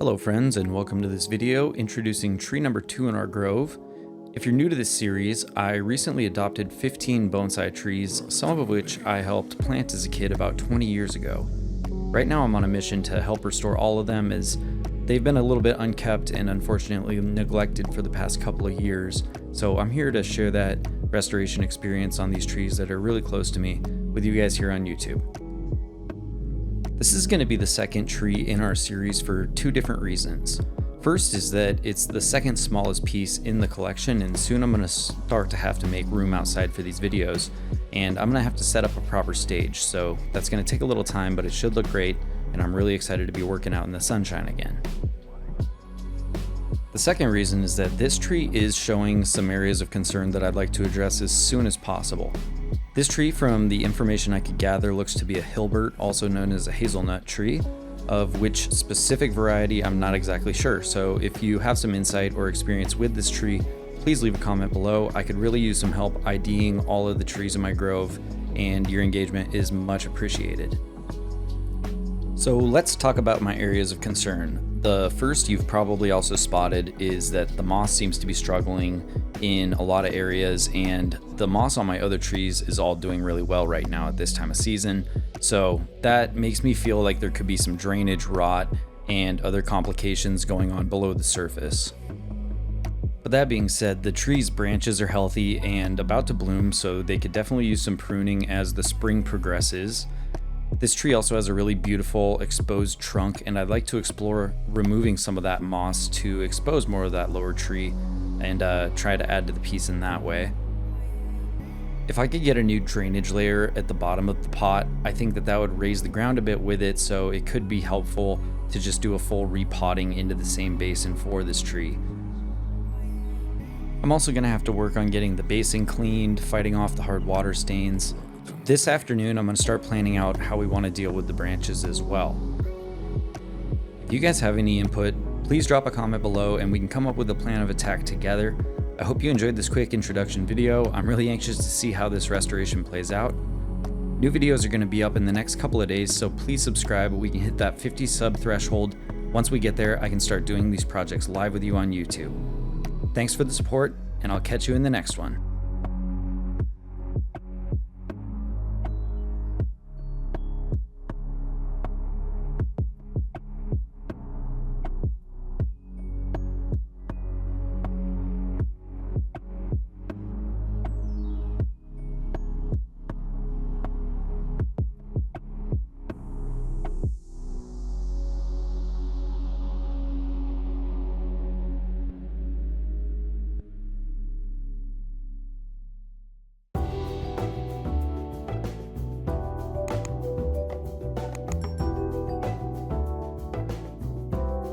Hello friends, and welcome to this video introducing tree number 2 in our grove. If you're new to this series, I recently adopted 15 bonsai trees, some of which I helped plant as a kid about 20 years ago. Right now I'm on a mission to help restore all of them as they've been a little bit unkept and unfortunately neglected for the past couple of years. So I'm here to share that restoration experience on these trees that are really close to me with you guys here on YouTube. This is going to be the second tree in our series for two different reasons. First is that it's the second smallest piece in the collection, and soon I'm going to start to have to make room outside for these videos, and I'm going to have to set up a proper stage, so that's going to take a little time, but it should look great, and I'm really excited to be working out in the sunshine again. The second reason is that this tree is showing some areas of concern that I'd like to address as soon as possible. This tree, from the information I could gather, looks to be a Filbert, also known as a hazelnut tree, of which specific variety I'm not exactly sure. So if you have some insight or experience with this tree, please leave a comment below. I could really use some help IDing all of the trees in my grove, and your engagement is much appreciated. So let's talk about my areas of concern. The first you've probably also spotted is that the moss seems to be struggling in a lot of areas, and the moss on my other trees is all doing really well right now at this time of season. So that makes me feel like there could be some drainage rot and other complications going on below the surface. But that being said, the tree's branches are healthy and about to bloom, so they could definitely use some pruning as the spring progresses. This tree also has a really beautiful exposed trunk, and I'd like to explore removing some of that moss to expose more of that lower tree and try to add to the piece in that way. If I could get a new drainage layer at the bottom of the pot, I think that would raise the ground a bit with it, so it could be helpful to just do a full repotting into the same basin for this tree. I'm also going to have to work on getting the basin cleaned, fighting off the hard water stains. This afternoon, I'm going to start planning out how we want to deal with the branches as well. If you guys have any input, please drop a comment below and we can come up with a plan of attack together. I hope you enjoyed this quick introduction video. I'm really anxious to see how this restoration plays out. New videos are going to be up in the next couple of days, so please subscribe. We can hit that 50 sub threshold. Once we get there, I can start doing these projects live with you on YouTube. Thanks for the support, and I'll catch you in the next one.